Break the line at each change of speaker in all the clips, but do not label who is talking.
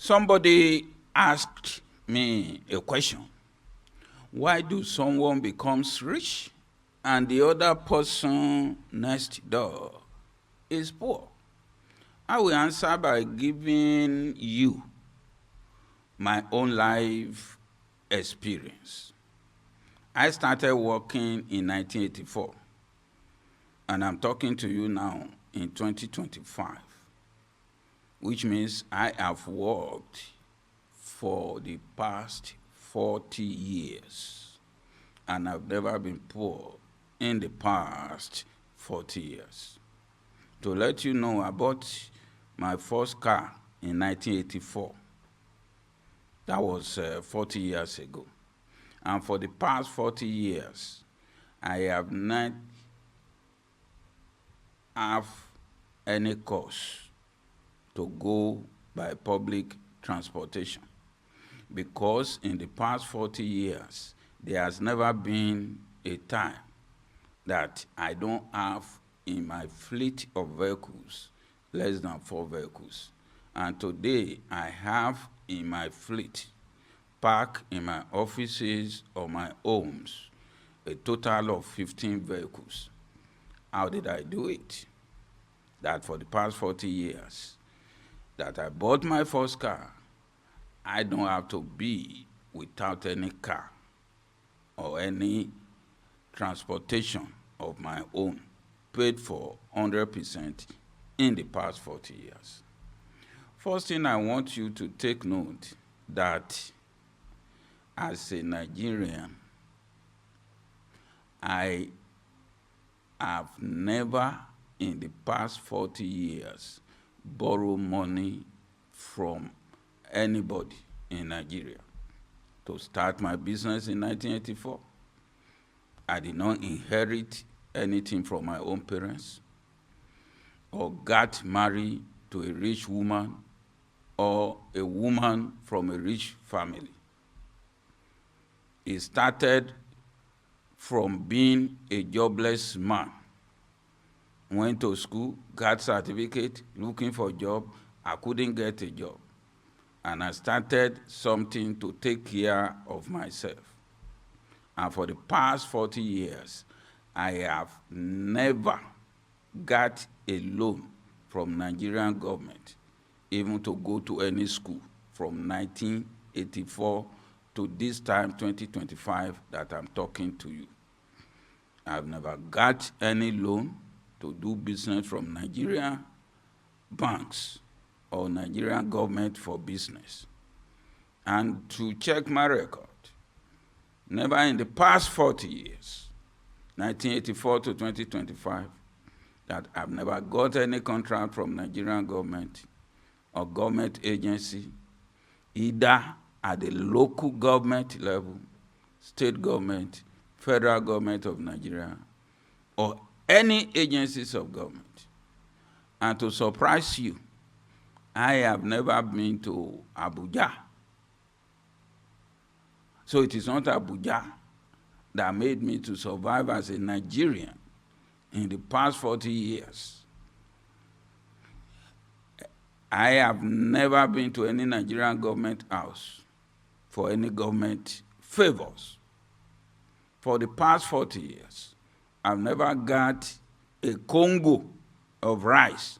Somebody asked me a question. Why do someone becomes rich and the other person next door is poor? I will answer by giving you my own life experience. I started working in 1984, and I'm talking to you now in 2025, which means I have worked for the past 40 years, and I've never been poor in the past 40 years. To let you know, I bought my first car in 1984. That was 40 years ago. And for the past 40 years, I have not have any course to go by public transportation, because in the past 40 years, there has never been a time that I don't have in my fleet of vehicles less than 4 vehicles. And today, I have in my fleet, parked in my offices or my homes, a total of 15 vehicles. How did I do it? That for the past 40 years that I bought my first car, I don't have to be without any car or any transportation of my own, paid for 100% in the past 40 years. First thing I want you to take note that as a Nigerian, I have never in the past 40 years borrowed money from anybody in Nigeria. To start my business in 1984, I did not inherit anything from my own parents or got married to a rich woman or a woman from a rich family. It started from being a jobless man. Went to school, got certificate, looking for a job. I couldn't get a job. And I started something to take care of myself. And for the past 40 years, I have never got a loan from Nigerian government, even to go to any school from 1984 to this time, 2025, that I'm talking to you. I've never got any loan to do business from Nigerian banks or Nigerian government for business. And to check my record, never in the past 40 years, 1984 to 2025, that I've never got any contract from Nigerian government or government agency, either at the local government level, state government, federal government of Nigeria, or any agencies of government. And to surprise you, I have never been to Abuja. So it is not Abuja that made me to survive as a Nigerian in the past 40 years. I have never been to any Nigerian government house for any government favors. For the past 40 years, I've never got a Congo of rice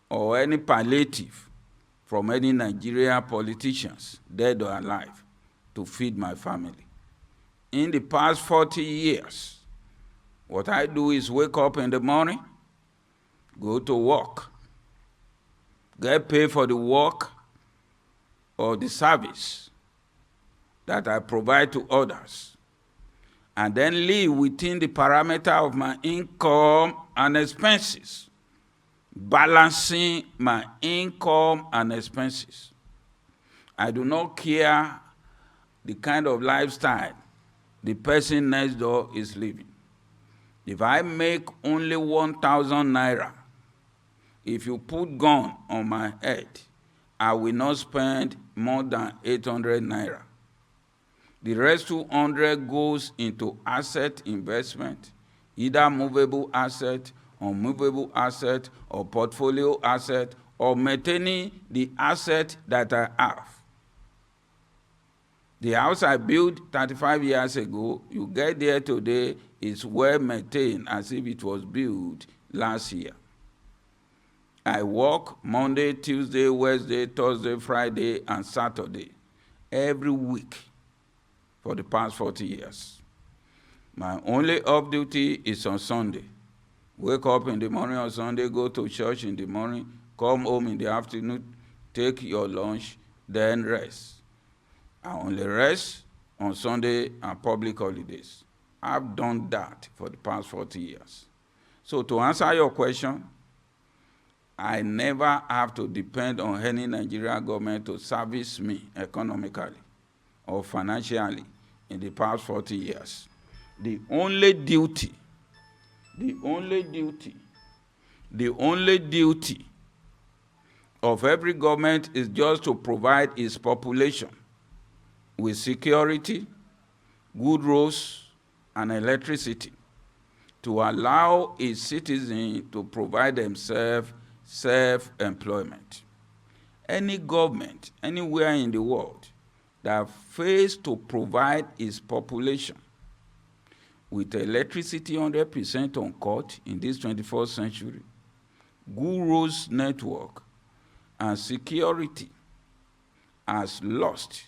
or any palliative from any Nigerian politicians, dead or alive, to feed my family. In the past 40 years, what I do is wake up in the morning, go to work, get paid for the work or the service that I provide to others, and then live within the parameter of my income and expenses, balancing my income and expenses. I do not care the kind of lifestyle the person next door is living. If I make only 1,000 naira, if you put gun on my head, I will not spend more than 800 naira. The rest 200 goes into asset investment, either movable asset, unmovable asset, or portfolio asset, of maintaining the asset that I have. The house I built 35 years ago, you get there today, is well maintained as if it was built last year. I work Monday, Tuesday, Wednesday, Thursday, Friday, and Saturday every week for the past 40 years. My only off duty is on Sunday. Wake up in the morning on Sunday, go to church in the morning, come home in the afternoon, take your lunch, then rest. I only rest on Sunday and public holidays. I've done that for the past 40 years. So to answer your question, I never have to depend on any Nigerian government to service me economically or financially in the past 40 years. The only duty of every government is just to provide its population with security, good roads, and electricity, to allow its citizens to provide themselves self-employment. Any government anywhere in the world that fails to provide its population with electricity 100% uncut in this 21st century, good roads network, and security has lost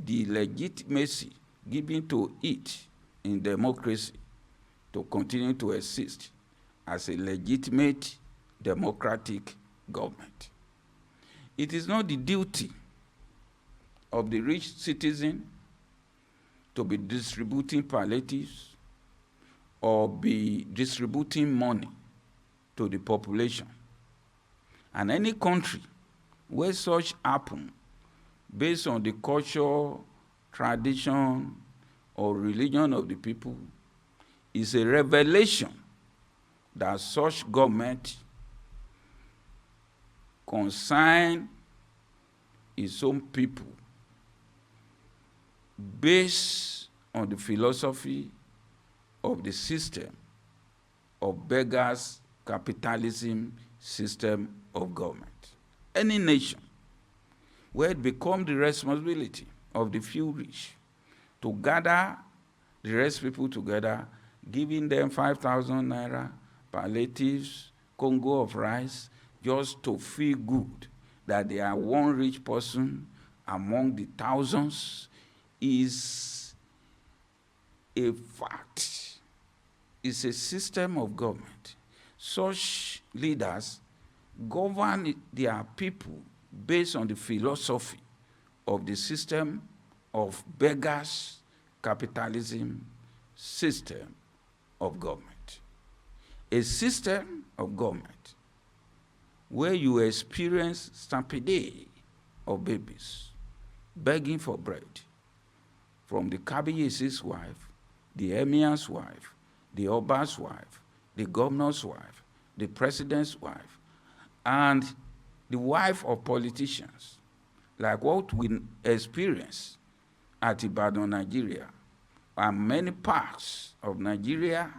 the legitimacy given to it in democracy to continue to exist as a legitimate democratic government. It is not the duty of the rich citizen to be distributing palliatives or be distributing money to the population. And any country where such happen, based on the culture, tradition, or religion of the people, is a revelation that such government consign its own people based on the philosophy of the system of Beggars' capitalism system of government. Any nation where it becomes the responsibility of the few rich to gather the rest people together, giving them 5,000 naira, palliatives, Congo of rice, just to feel good that they are one rich person among the thousands, is a fact. It's a system of government. Such leaders govern their people based on the philosophy of the system of Beggars' capitalism system of government. A system of government where you experience stampede of babies begging for bread from the Kabiyesi's wife, the Emir's wife, the Oba's wife, the governor's wife, the president's wife, and the wife of politicians, like what we experience at Ibadan, Nigeria, and many parts of Nigeria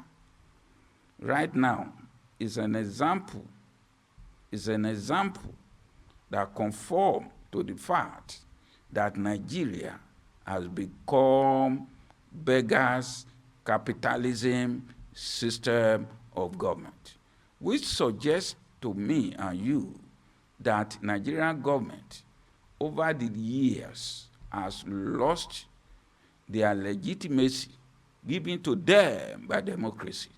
right now, is an example that conforms to the fact that Nigeria has become Beggars' capitalism system of government, which suggests to me and you that Nigerian government over the years has lost their legitimacy given to them by democracy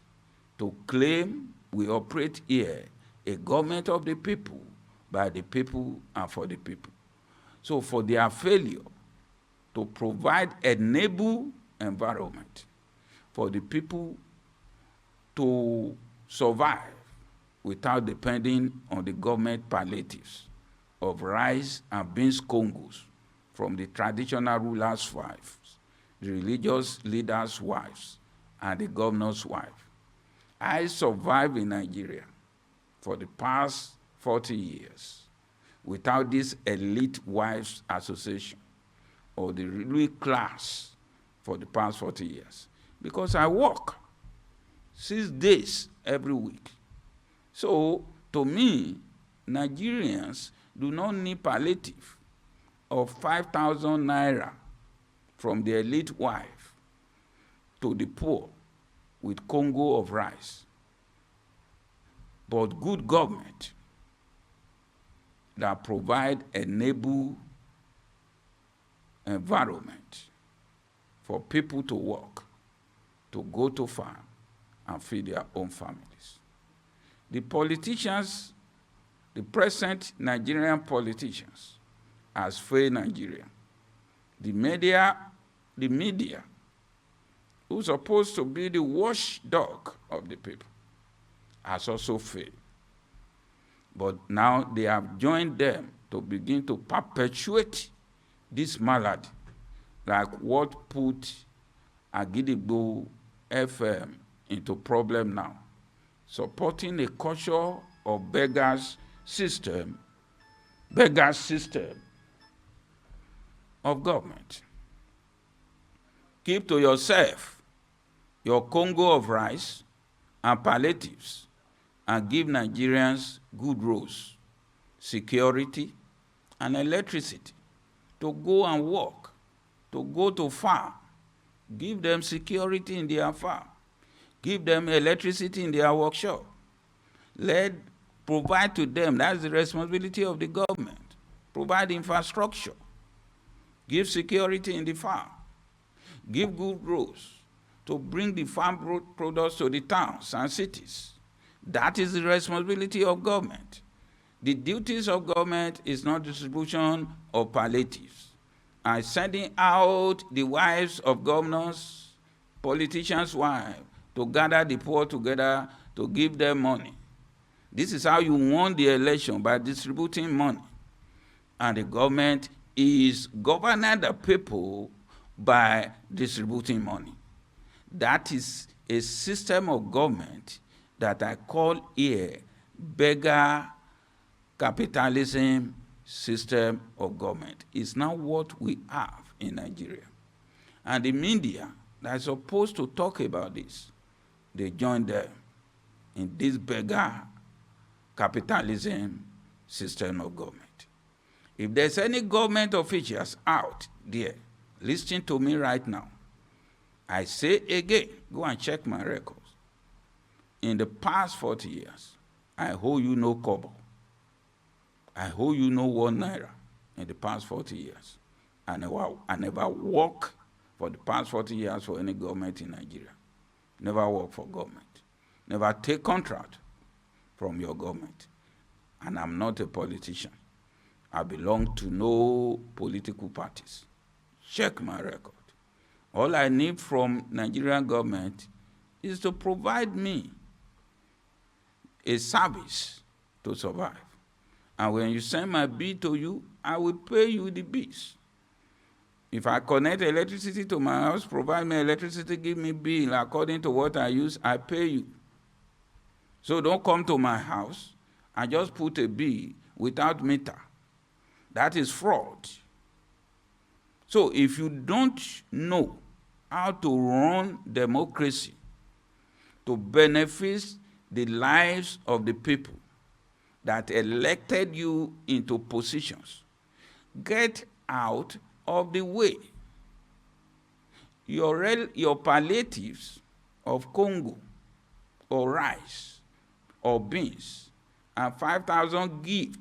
to claim we operate here a government of the people, by the people, and for the people. So for their failure to provide enable environment for the people to survive without depending on the government palliatives of rice and beans congos from the traditional rulers' wives, the religious leaders' wives, and the governor's wife. I survived in Nigeria for the past 40 years without this elite wives association or the ruling class for the past 40 years because I work 6 days every week. So to me, Nigerians do not need palliative of 5,000 naira from the elite wife to the poor with Congo of rice, but good government that provide enable environment for people to work, to go to farm and feed their own families. The politicians, the present Nigerian politicians, has failed Nigeria. The media, who's supposed to be the watchdog of the people, has also failed. But now they have joined them to begin to perpetuate this malady, like what put Agidigbo FM into problem now, supporting a culture of beggars system of government. Keep to yourself your Congo of rice and palliatives and give Nigerians good roads, security, and electricity to go and work, to go to farm. Give them security in their farm. Give them electricity in their workshop. Provide to them, that's the responsibility of the government. Provide infrastructure. Give security in the farm. Give good roads to bring the farm products to the towns and cities. That is the responsibility of government. The duties of government is not distribution of palliatives and sending out the wives of governors, politicians' wives, to gather the poor together to give them money. This is how you won the election, by distributing money. And the government is governing the people by distributing money. That is a system of government that I call here beggar capitalism system of government. It's now what we have in Nigeria. And the media that is supposed to talk about this, they join them in this beggar capitalism system of government. If there's any government officials out there listening to me right now, I say again, go and check my records. In the past 40 years, I owe you no kobo. I owe you no 1 naira in the past 40 years. I never worked for the past 40 years for any government in Nigeria. Never worked for government. Never take contract from your government. And I'm not a politician. I belong to no political parties. Check my record. All I need from Nigerian government is to provide me a service to survive. And when you send my bill to you, I will pay you the bills. If I connect electricity to my house, provide me electricity, give me bill according to what I use, I pay you. So don't come to my house and just put a bill without meter. That is fraud. So if you don't know how to run democracy to benefit the lives of the people that elected you into positions, get out of the way. Your palliatives of Congo or rice or beans and 5,000 gift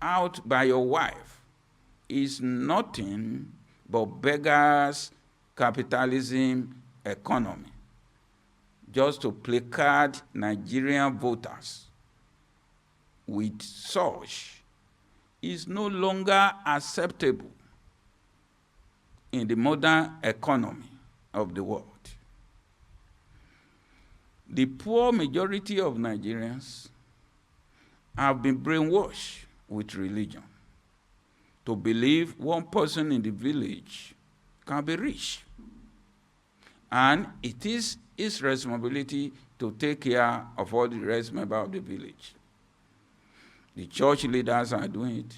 out by your wife is nothing but beggars capitalism economy, just to placard Nigerian voters with such is no longer acceptable in the modern economy of the world. The poor majority of Nigerians have been brainwashed with religion to believe one person in the village can be rich. And it is his responsibility to take care of all the rest members of the village. The church leaders are doing it,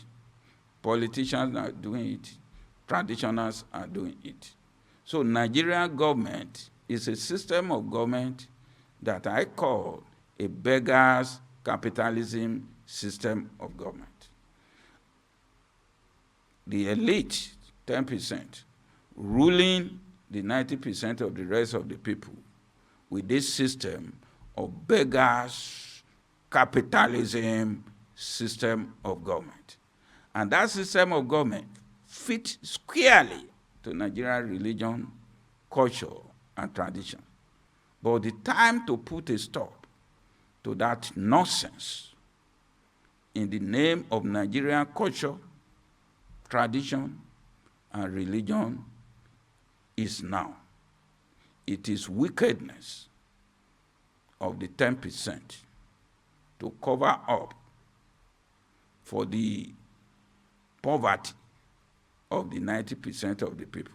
politicians are doing it, traditionals are doing it. So Nigerian government is a system of government that I call a beggars capitalism system of government. The elite, 10%, ruling the 90% of the rest of the people with this system of beggars, capitalism system of government. And that system of government fits squarely to Nigerian religion, culture, and tradition. But the time to put a stop to that nonsense in the name of Nigerian culture, tradition, and religion is now. It is wickedness of the 10% to cover up for the poverty of the 90% of the people,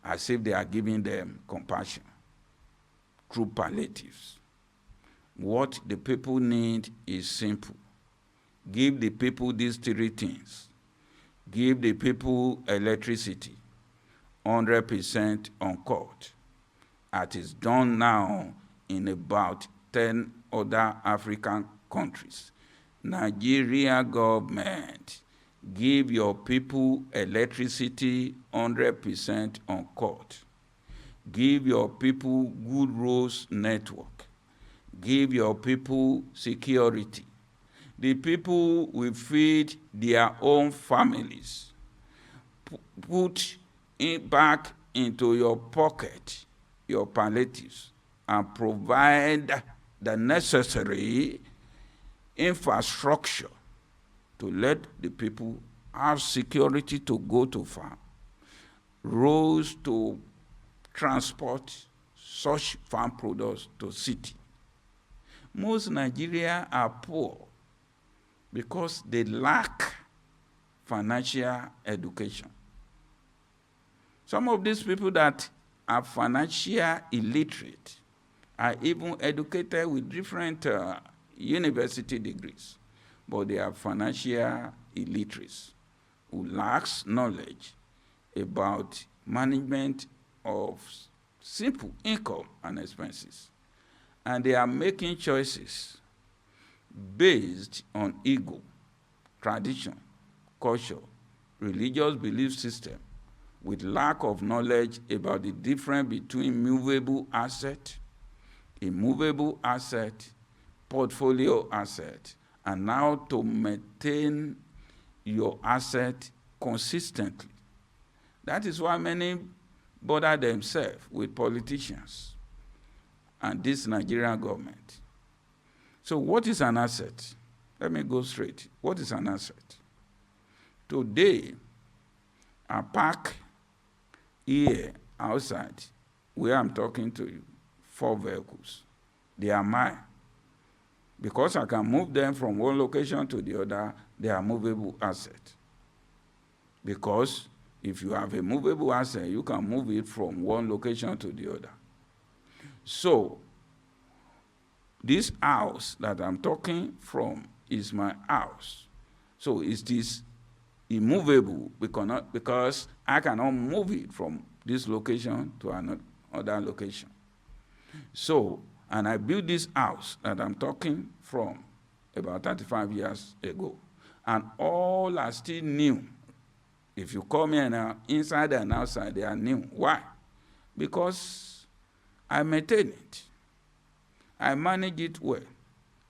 as if they are giving them compassion through palliatives. What the people need is simple. Give the people these three things. Give the people electricity, 100% uncut, as is done now in about 10 other African countries. Nigeria government, give your people electricity 100% uncut. Give your people good roads network. Give your people security. The people will feed their own families. Put it back into your pocket, your palliatives, and provide the necessary infrastructure to let the people have security to go to farm, roads to transport such farm products to city. Most Nigerians are poor because they lack financial education. Some of these people that are financial illiterate are even educated with different university degrees, but they are financial illiterates who lacks knowledge about management of simple income and expenses. And they are making choices based on ego, tradition, culture, religious belief system, with lack of knowledge about the difference between movable asset, immovable asset, portfolio asset, and how to maintain your asset consistently. That is why many bother themselves with politicians and this Nigerian government. So what is an asset? Let me go straight. What is an asset? Today, I park here outside where I'm talking to you, 4 vehicles. They are mine. Because I can move them from one location to the other, they are movable assets. Because if you have a movable asset, you can move it from one location to the other. So, this house that I'm talking from is my house. So it is immovable because I cannot move it from this location to another location. So, and I built this house that I'm talking from about 35 years ago. And all are still new. If you come here now, inside and outside, they are new. Why? Because I maintain it. I manage it well.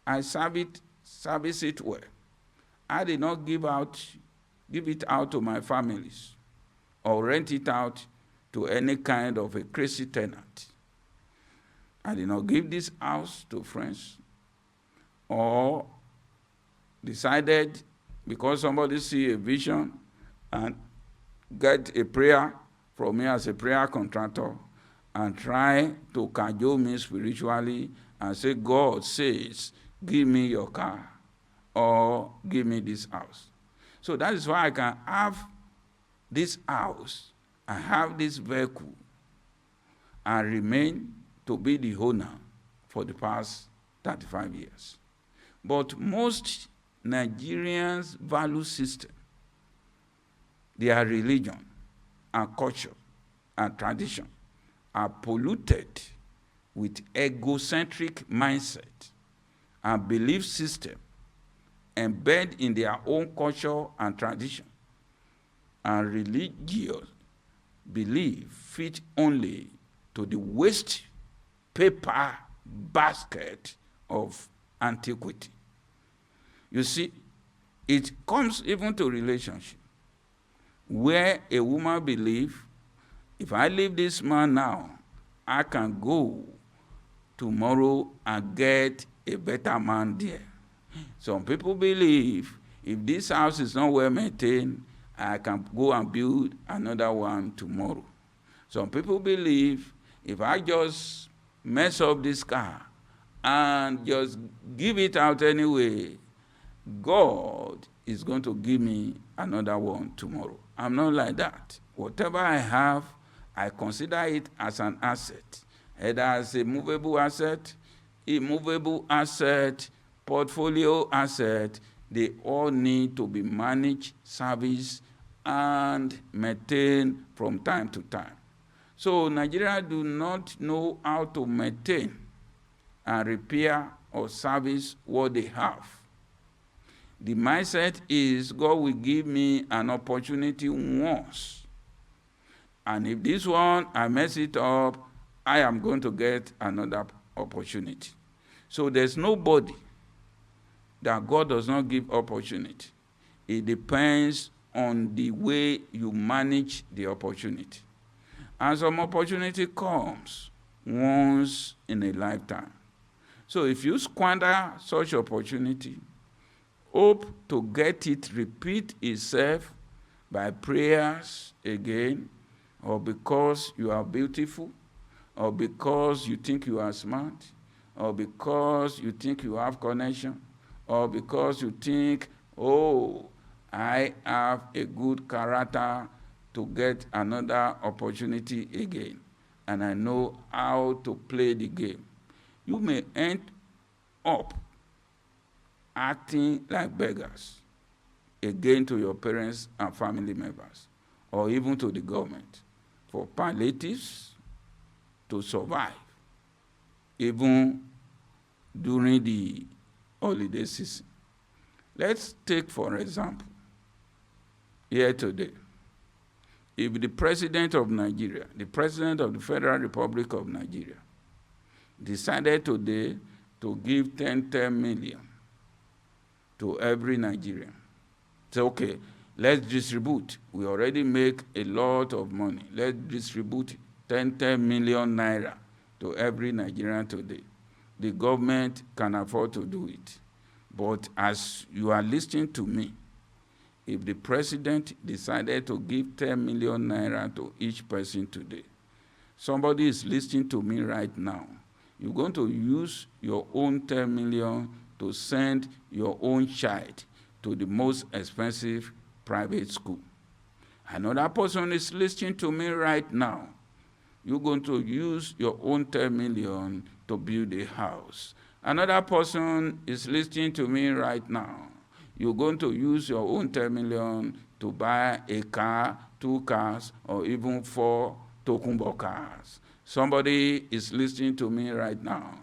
I service it well. I did not give it out to my families or rent it out to any kind of a crazy tenant. I did not give this house to friends or decided because somebody see a vision and get a prayer from me as a prayer contractor and try to cajole me spiritually and say, God says, give me your car or give me this house. So that is why I can have this house, I have this vehicle, and remain to be the owner for the past 35 years. But most Nigerians' value system, their religion and culture and tradition are polluted with egocentric mindset and belief system embed in their own culture and tradition, and religious belief fit only to the waste paper basket of antiquity. You see, it comes even to relationship, where a woman believes, if I leave this man now, I can go tomorrow and get a better man there. Some people believe if this house is not well maintained, I can go and build another one tomorrow. Some people believe if I just mess up this car and just give it out anyway, God is going to give me another one tomorrow. I'm not like that. Whatever I have, I consider it as an asset, either as a movable asset, immovable asset, portfolio asset. They all need to be managed, serviced, and maintained from time to time. So Nigeria do not know how to maintain and repair or service what they have. The mindset is God will give me an opportunity once. And if this one, I mess it up, I am going to get another opportunity. So there's nobody that God does not give opportunity. It depends on the way you manage the opportunity. And some opportunity comes once in a lifetime. So if you squander such opportunity, hope to get it repeat itself by prayers again, or because you are beautiful, or because you think you are smart, or because you think you have connection, or because you think, oh, I have a good character to get another opportunity again, and I know how to play the game. You may end up acting like beggars again to your parents and family members, or even to the government, for palliatives to survive, even during the holiday season. Let's take, for example, here today, if the president of Nigeria, the president of the Federal Republic of Nigeria, decided today to give 10 million to every Nigerian. Say, okay, let's distribute. We already make a lot of money. Let's distribute 10 million naira to every Nigerian today. The government can afford to do it. But as you are listening to me, if the president decided to give 10 million naira to each person today, somebody is listening to me right now, you're going to use your own 10 million to send your own child to the most expensive private school. Another person is listening to me right now. You're going to use your own 10 million to build a house. Another person is listening to me right now. You're going to use your own 10 million to buy a car, 2 cars, or even 4 Tokumbo cars. Somebody is listening to me right now.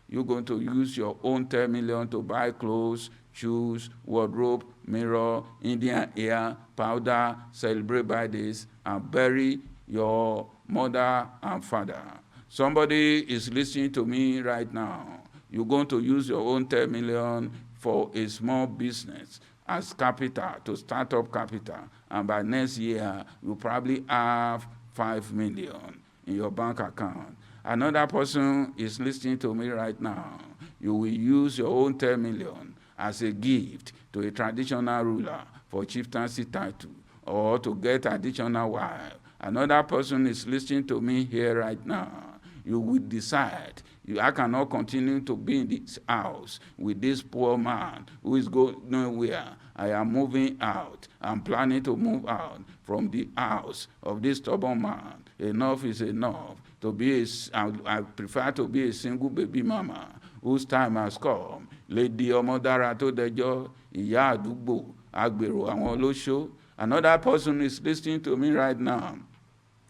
You're going to use your own 10 million to buy clothes, shoes, wardrobe, mirror, Indian hair, powder, celebrate birthdays, and bury your mother and father. Somebody is listening to me right now. You're going to use your own 10 million for a small business as capital, to start up capital. And by next year, you probably have 5 million in your bank account. Another person is listening to me right now. You will use your own 10 million as a gift to a traditional ruler for chieftaincy title, or to get additional wife. Another person is listening to me here right now. You will decide, I cannot continue to be in this house with this poor man who is going nowhere. I am moving out. I'm planning to move out from the house of this stubborn man. Enough is enough. I prefer to be a single baby mama whose time has come. Lady Omodara to dejo, ìyá àdúgbò, agbèrò àwọn olóṣó. Another person is listening to me right now.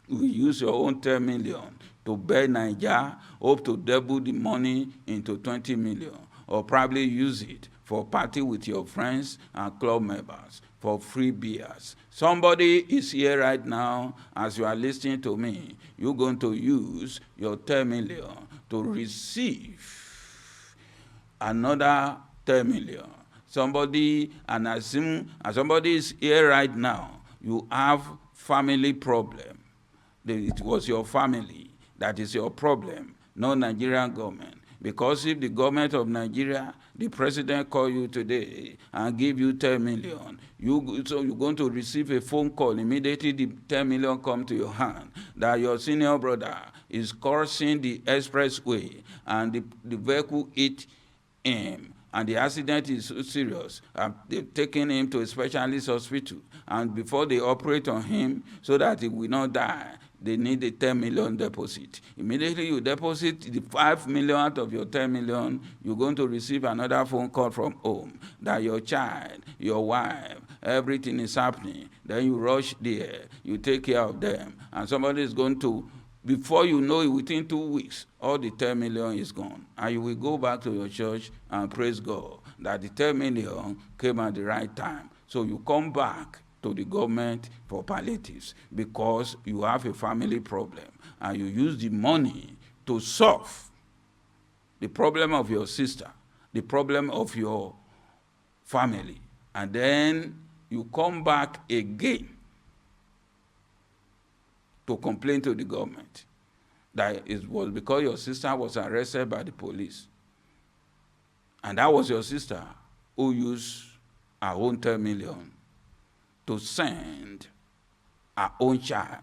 You use your own 10 million to buy Nigeria, hope to double the money into 20 million, or probably use it for party with your friends and club members, for free beers. Somebody is here right now, as you are listening to me, you're going to use your 10 million to receive another 10 million. Somebody, and assume, and somebody is here right now, you have family problem. It was your family that is your problem, not Nigerian government. Because if the government of Nigeria, the president call you today and give you 10 million, so you're going to receive a phone call immediately the 10 million come to your hand, that your senior brother is crossing the expressway and the vehicle hit him, and the accident is so serious. They've taken him to a specialist hospital, and before they operate on him so that he will not die, they need a 10 million deposit. Immediately you deposit the 5 million out of your 10 million, you're going to receive another phone call from home that your child, your wife, everything is happening. Then you rush there, you take care of them, and somebody is going to, before you know it, within 2 weeks, all the 10 million is gone. And you will go back to your church and praise God that the 10 million came at the right time. So you come back to the government for palliatives because you have a family problem and you use the money to solve the problem of your sister, the problem of your family. And then you come back again to complain to the government that it was because your sister was arrested by the police. And that was your sister who used her own 10 million to send her own child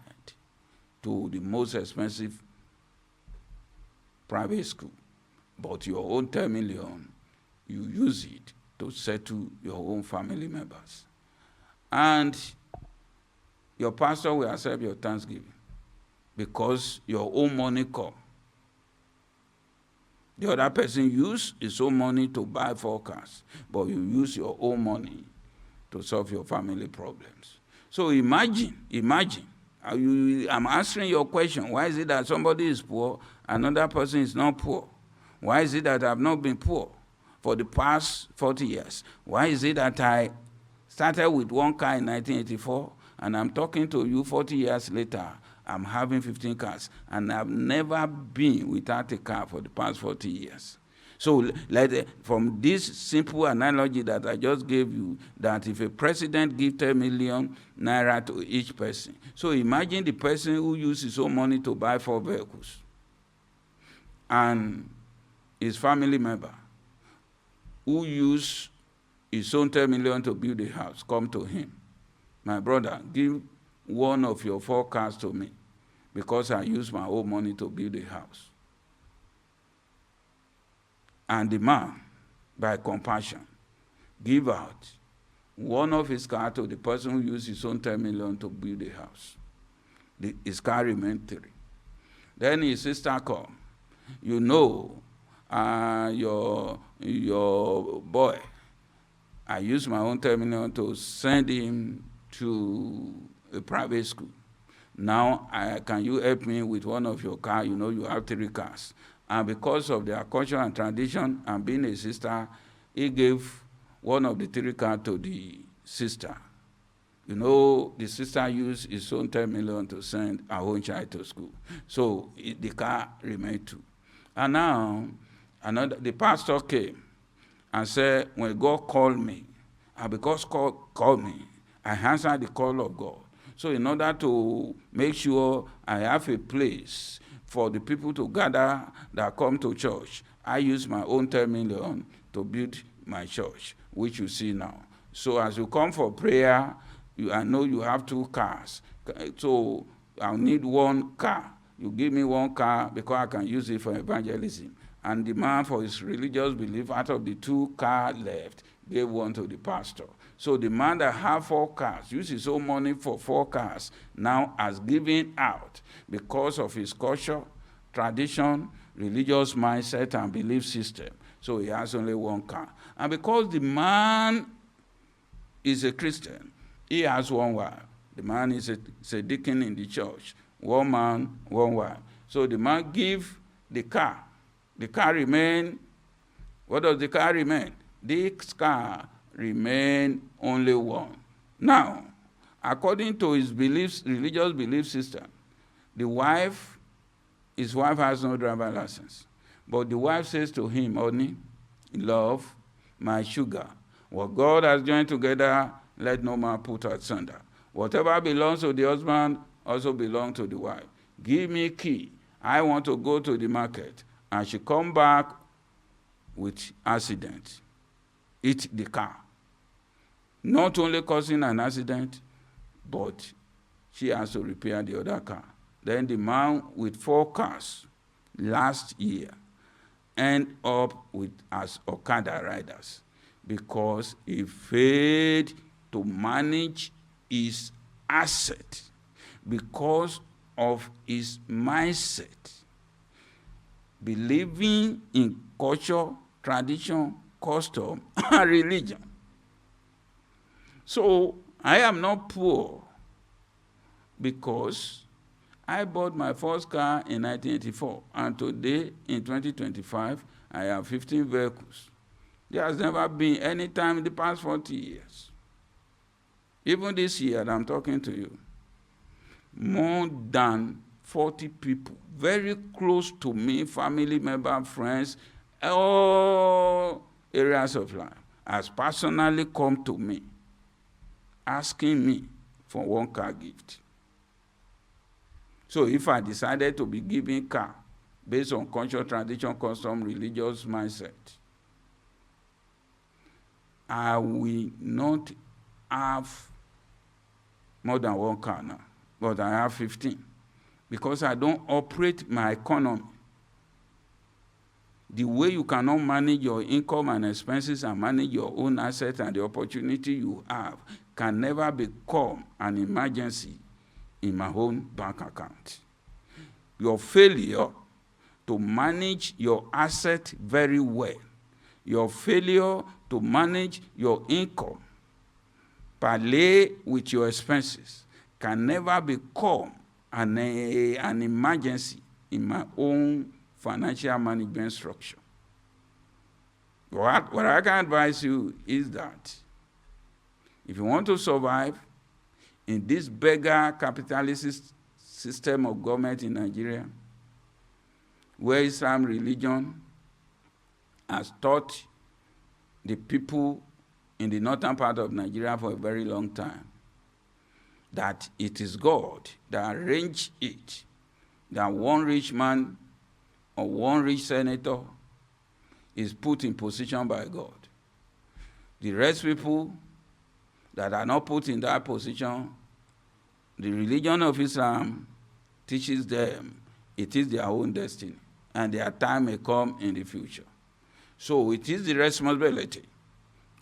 to the most expensive private school. But your own 10 million, you use it to settle your own family members. And your pastor will accept your thanksgiving because your own money come. The other person used his own money to buy 4 cars, but you use your own money to solve your family problems. So imagine, I'm answering your question. Why is it that somebody is poor, another person is not poor? Why is it that I've not been poor for the past 40 years? Why is it that I started with 1 car in 1984, and I'm talking to you 40 years later, I'm having 15 cars, and I've never been without a car for the past 40 years? So from this simple analogy that I just gave you, that if a president gives 10 million naira to each person, so imagine the person who uses his own money to buy 4 vehicles, and his family member who used his own 10 million to build a house come to him. My brother, give one of your 4 cars to me because I used my own money to build a house. And the man, by compassion, give out one of his cars to the person who used his own 10 million to build a house. His car remained 3. Then his sister come. You know, your boy, I used my own 10 million to send him to a private school. Now, can you help me with one of your cars? You know, you have 3 cars. And because of their culture and tradition and being a sister, he gave one of the 3 cars to the sister. You know, the sister used his own 10 million to send her own child to school. So the car remained 2. And now, the pastor came and said, when God called me, and because God called me, I answered the call of God. So in order to make sure I have a place for the people to gather that come to church, I use my own 10 million to build my church, which you see now. So as you come for prayer, I know you have 2 cars. So I'll need 1 car. You give me 1 car because I can use it for evangelism. And the man, for his religious belief, out of the 2 cars left, gave 1 to the pastor. So the man that had 4 cars, used his own money for 4 cars, now has given out because of his culture, tradition, religious mindset, and belief system. So he has only 1 car. And because the man is a Christian, he has 1 wife. The man is a deacon in the church. 1 man, 1 wife. So the man give the car. The car remain. What does the car remain? this car remained only one. Now, according to his beliefs, religious belief system, his wife has no driver license. But the wife says to him, honey, love, my sugar, what God has joined together, let no man put asunder. Whatever belongs to the husband also belongs to the wife. Give me key. I want to go to the market. And she come back with accident. Hit the car. Not only causing an accident, but she has to repair the other car. Then the man with 4 cars last year end up as Okada riders because he failed to manage his asset because of his mindset, believing in culture, tradition, custom, and religion. So I am not poor because I bought my first car in 1984, and today, in 2025, I have 15 vehicles. There has never been any time in the past 40 years. Even this year that I'm talking to you, more than 40 people, very close to me, family members, friends, all areas of life, has personally come to me, asking me for one car gift. So if I decided to be giving car based on culture, tradition, custom, religious mindset, I will not have more than one car now, but I have 15 because I don't operate my economy. The way you cannot manage your income and expenses and manage your own assets and the opportunity you have can never become an emergency in my own bank account. Your failure to manage your asset very well, your failure to manage your income, parlay with your expenses, can never become an emergency in my own financial management structure. What I can advise you is that if you want to survive in this beggar capitalist system of government in Nigeria, where Islam religion has taught the people in the northern part of Nigeria for a very long time that it is God that arranged it, that one rich man or one rich senator is put in position by God. The rest people that are not put in that position, the religion of Islam teaches them it is their own destiny and their time may come in the future. So it is the responsibility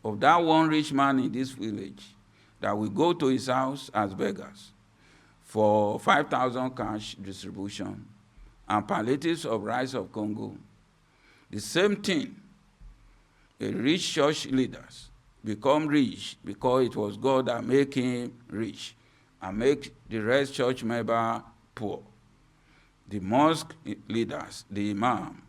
of that one rich man in this village that we go to his house as beggars for 5,000 cash distribution and palliatives of rice of Congo. The same thing, a rich church leaders become rich because it was God that made him rich and make the rest church member poor. The mosque leaders, the imam,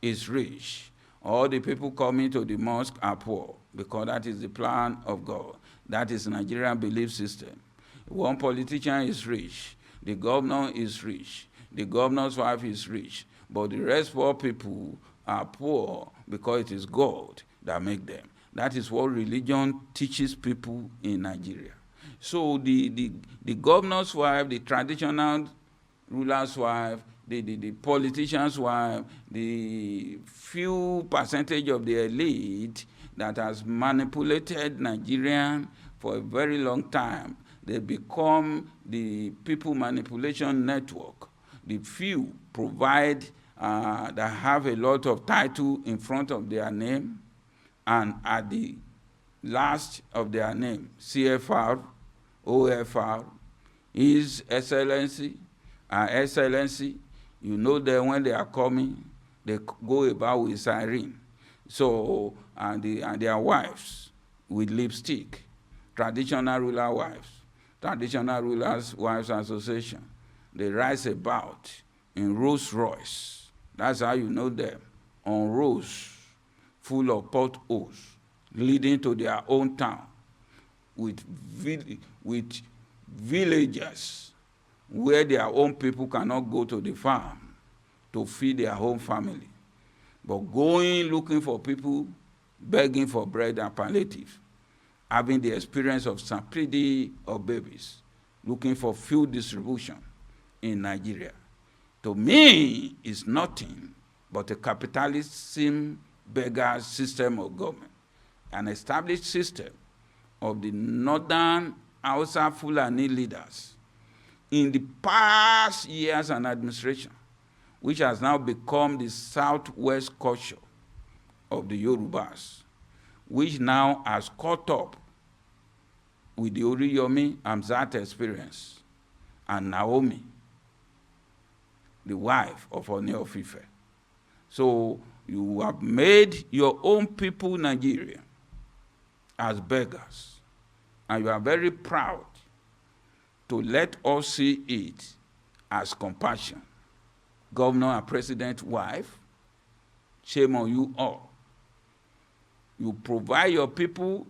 is rich. All the people coming to the mosque are poor because that is the plan of God. That is Nigerian belief system. One politician is rich. The governor is rich. The governor's wife is rich. But the rest poor people are poor because it is God that make them. That is what religion teaches people in Nigeria. So the governor's wife, the traditional ruler's wife, the politician's wife, the few percentage of the elite that has manipulated Nigerian for a very long time, they become the people manipulation network. The few provide that have a lot of title in front of their name, and at the last of their name, CFR, OFR, His Excellency, Excellency. You know that when they are coming, they go about with siren. So, and their wives with lipstick, traditional ruler wives, traditional rulers wives association. They rise about in Rolls Royce. That's how you know them, on Rolls full of potholes leading to their own town with villagers where their own people cannot go to the farm to feed their own family, but going looking for people, begging for bread and palliative, having the experience of stampede of babies, looking for food distribution in Nigeria. To me, is nothing but a capitalism beggar system of government, an established system of the northern Hausa Fulani leaders in the past years and administration, which has now become the southwest culture of the Yorubas, which now has caught up with the Oriyomi Hamzat experience and Naomi, the wife of Ooni of Ife. So you have made your own people Nigeria as beggars, and you are very proud to let us see it as compassion. Governor and president's wife, shame on you all. You provide your people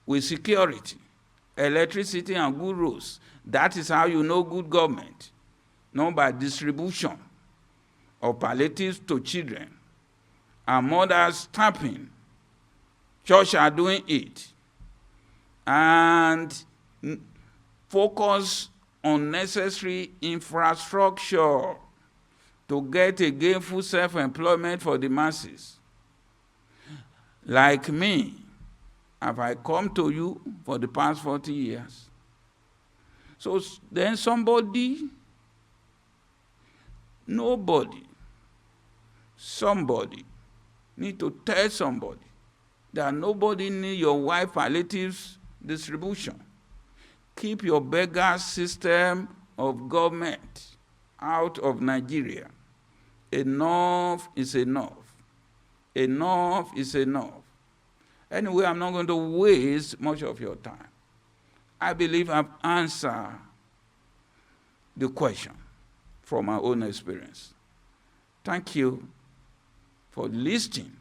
with security, electricity, and good roads. That is how you know good government, not by distribution of palliatives to children and mothers stamping. Church are doing it. And focus on necessary infrastructure to get a gainful self-employment for the masses. Like me, have I come to you for the past 40 years? So then somebody need to tell somebody that nobody need your wife palliatives distribution. Keep your beggar system of government out of Nigeria. Enough is enough. Enough is enough. Anyway, I'm not going to waste much of your time. I believe I've answered the question from my own experience. Thank you for listening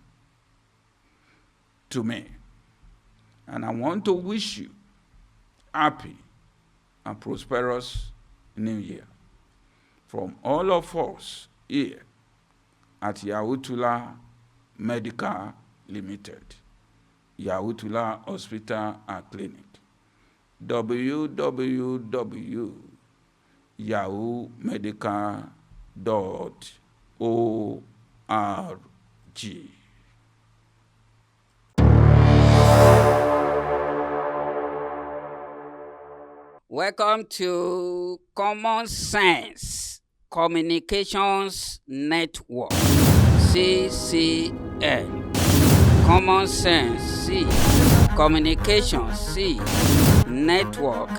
to me. And I want to wish you happy and prosperous New Year from all of us here at Yahutula Medical Limited, Yahutula Hospital and Clinic. www.yahumedical.org.
Welcome to Common Sense Communications Network, CCN. Common Sense, C. Communications, C. Network,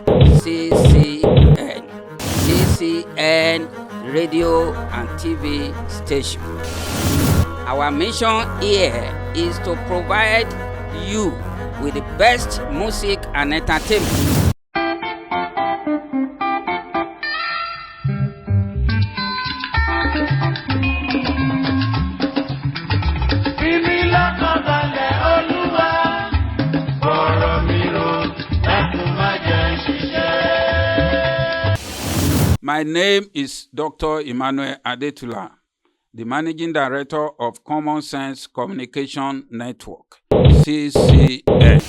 CCN. CCN Radio and TV station. Our mission here is to provide you with the best music and entertainment.
My name is Dr. Emmanuel Adetula, the Managing Director of Common Sense Communication Network, CCN.